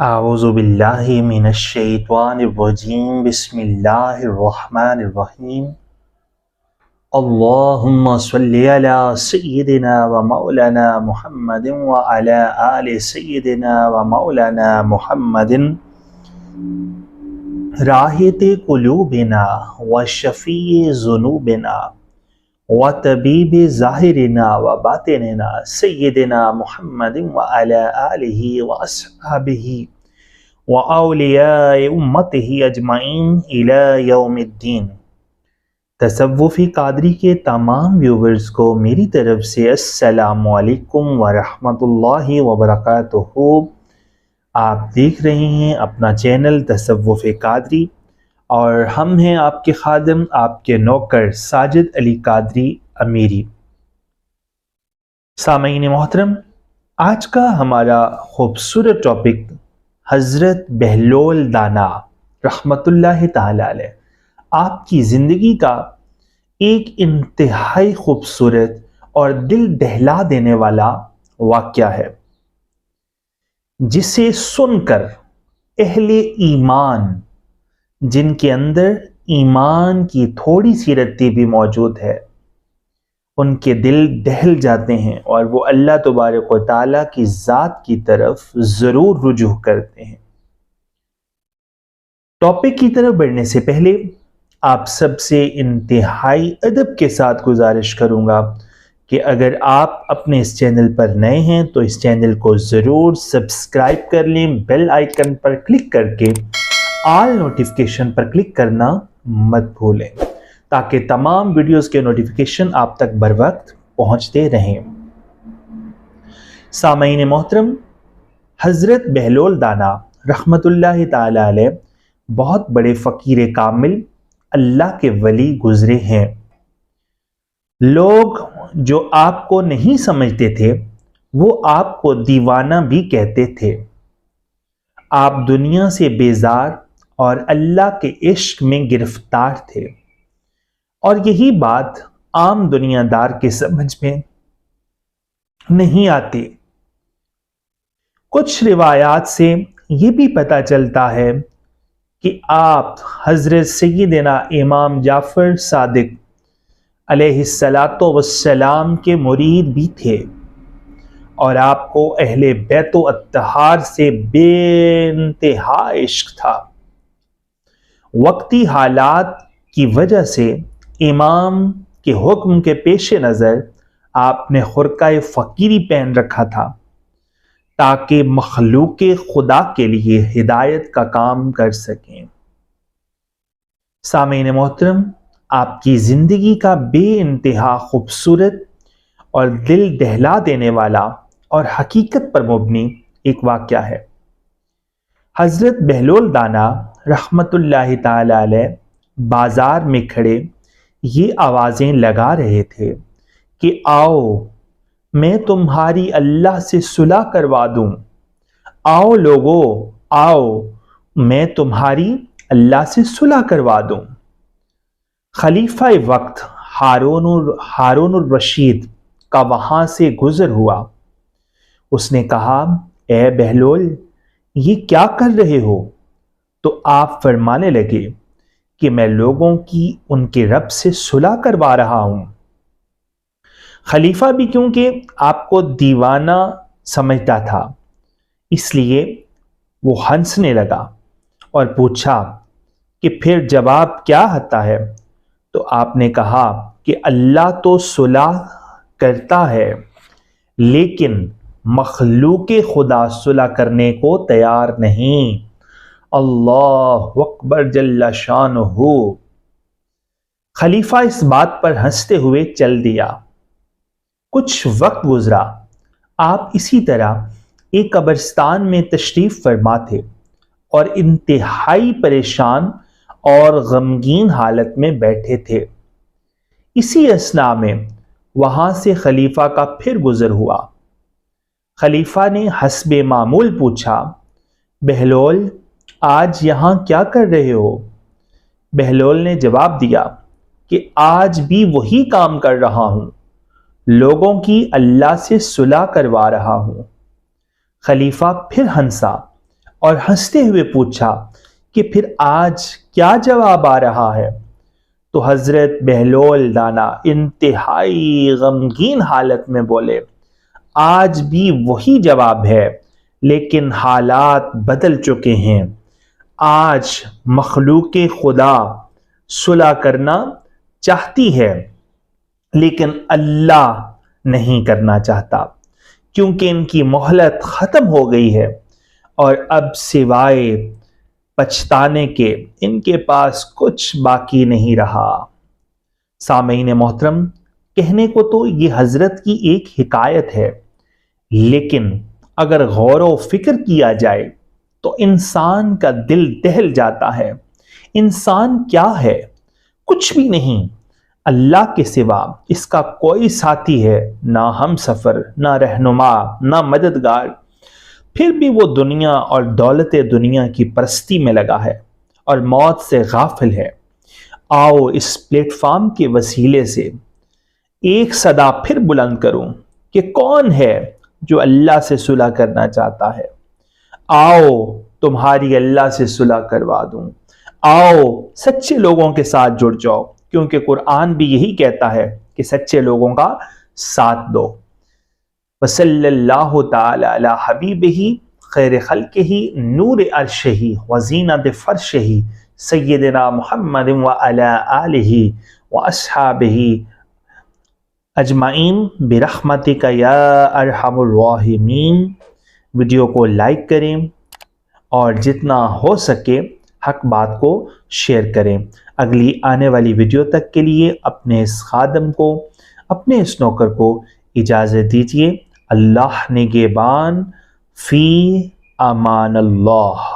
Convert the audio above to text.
اعوذ باللہ من الشیطان الرجیم بسم اللہ الرحمن الرحیم اللہم صلی علی سیدنا و مولانا محمد وعلی آل سیدنا و مولانا محمد راحت قلوبنا و شفیع ذنوبنا و طبیب ظاہرنا و باطننا سیدنا محمد وعلی آلہ و اصحابہ و اولیاء امتہ اجمعین الی یوم الدین۔ تصوف قادری کے تمام ویورز کو میری طرف سے السلام علیکم ورحمۃ اللہ وبرکاتہ۔ آپ دیکھ رہے ہیں اپنا چینل تصوف قادری اور ہم ہیں آپ کے خادم، آپ کے نوکر ساجد علی قادری امیری۔ سامعین محترم، آج کا ہمارا خوبصورت ٹاپک حضرت بہلول دانا رحمۃ اللہ تعالی علیہ آپ کی زندگی کا ایک انتہائی خوبصورت اور دل دہلا دینے والا واقعہ ہے، جسے سن کر اہل ایمان، جن کے اندر ایمان کی تھوڑی سی رتی بھی موجود ہے، ان کے دل دہل جاتے ہیں اور وہ اللہ تبارک و تعالیٰ کی ذات کی طرف ضرور رجوع کرتے ہیں۔ ٹاپک کی طرف بڑھنے سے پہلے آپ سب سے انتہائی ادب کے ساتھ گزارش کروں گا کہ اگر آپ اپنے اس چینل پر نئے ہیں تو اس چینل کو ضرور سبسکرائب کر لیں، بیل آئیکن پر کلک کر کے آل نوٹیفیکیشن پر کلک کرنا مت بھولیں تاکہ تمام ویڈیوز کے نوٹیفیکیشن آپ تک بر وقت پہنچتے رہیں۔ سامعین محترم، حضرت بہلول دانا رحمۃ اللہ تعالی علیہ بہت بڑے فقیر کامل اللہ کے ولی گزرے ہیں۔ لوگ جو آپ کو نہیں سمجھتے تھے وہ آپ کو دیوانہ بھی کہتے تھے۔ آپ دنیا سے بیزار اور اللہ کے عشق میں گرفتار تھے، اور یہی بات عام دنیا دار کے سمجھ میں نہیں آتی۔ کچھ روایات سے یہ بھی پتہ چلتا ہے کہ آپ حضرت سیدنا امام جعفر صادق علیہ السلام کے مرید بھی تھے، اور آپ کو اہل بیت و اطہار سے بے انتہا عشق تھا۔ وقتی حالات کی وجہ سے امام کے حکم کے پیش نظر آپ نے خرقہ فقیری پہن رکھا تھا تاکہ مخلوق خدا کے لیے ہدایت کا کام کر سکیں۔ سامعین محترم، آپ کی زندگی کا بے انتہا خوبصورت اور دل دہلا دینے والا اور حقیقت پر مبنی ایک واقعہ ہے۔ حضرت بہلول دانا رحمۃ اللہ تعالی علیہ بازار میں کھڑے یہ آوازیں لگا رہے تھے کہ آؤ میں تمہاری اللہ سے صلح کروا دوں، آؤ لوگو آؤ میں تمہاری اللہ سے صلح کروا دوں۔ خلیفہ وقت ہارون الرشید کا وہاں سے گزر ہوا۔ اس نے کہا، اے بہلول، یہ کیا کر رہے ہو؟ تو آپ فرمانے لگے کہ میں لوگوں کی ان کے رب سے صلح کروا رہا ہوں۔ خلیفہ بھی کیونکہ آپ کو دیوانہ سمجھتا تھا، اس لیے وہ ہنسنے لگا اور پوچھا کہ پھر جواب کیا آتا ہے؟ تو آپ نے کہا کہ اللہ تو صلح کرتا ہے، لیکن مخلوق خدا صلح کرنے کو تیار نہیں۔ اللہ اکبر جل شانہ۔ خلیفہ اس بات پر ہنستے ہوئے چل دیا۔ کچھ وقت گزرا، آپ اسی طرح ایک قبرستان میں تشریف فرما تھے اور انتہائی پریشان اور غمگین حالت میں بیٹھے تھے۔ اسی اثناء میں وہاں سے خلیفہ کا پھر گزر ہوا۔ خلیفہ نے حسب معمول پوچھا، بہلول آج یہاں کیا کر رہے ہو؟ بہلول نے جواب دیا کہ آج بھی وہی کام کر رہا ہوں، لوگوں کی اللہ سے صلح کروا رہا ہوں۔ خلیفہ پھر ہنسا اور ہنستے ہوئے پوچھا کہ پھر آج کیا جواب آ رہا ہے؟ تو حضرت بہلول دانا انتہائی غمگین حالت میں بولے، آج بھی وہی جواب ہے، لیکن حالات بدل چکے ہیں۔ آج مخلوق خدا صلح کرنا چاہتی ہے، لیکن اللہ نہیں کرنا چاہتا، کیونکہ ان کی مہلت ختم ہو گئی ہے اور اب سوائے پچھتانے کے ان کے پاس کچھ باقی نہیں رہا۔ سامعین محترم، کہنے کو تو یہ حضرت کی ایک حکایت ہے، لیکن اگر غور و فکر کیا جائے تو انسان کا دل دہل جاتا ہے۔ انسان کیا ہے؟ کچھ بھی نہیں۔ اللہ کے سوا اس کا کوئی ساتھی ہے، نہ ہم سفر، نہ رہنما، نہ مددگار۔ پھر بھی وہ دنیا اور دولت دنیا کی پرستی میں لگا ہے اور موت سے غافل ہے۔ آؤ اس پلیٹ فارم کے وسیلے سے ایک صدا پھر بلند کروں کہ کون ہے جو اللہ سے صلح کرنا چاہتا ہے؟ آؤ تمہاری اللہ سے صلح کروا دوں۔ آؤ سچے لوگوں کے ساتھ جڑ جاؤ، کیونکہ قرآن بھی یہی کہتا ہے کہ سچے لوگوں کا ساتھ دو۔ وصلی اللہ تعالی علی حبیبہ خیر خلقہ نور عرشہ وزینت فرشہ سیدنا محمد وعلی آلہ واصحابہ اجمعین برحمتک یا ارحم الراحمین۔ ویڈیو کو لائک کریں اور جتنا ہو سکے حق بات کو شیئر کریں۔ اگلی آنے والی ویڈیو تک کے لیے اپنے اس خادم کو، اپنے اس نوکر کو اجازت دیجیے۔ اللہ نگہبان، فی امان اللہ۔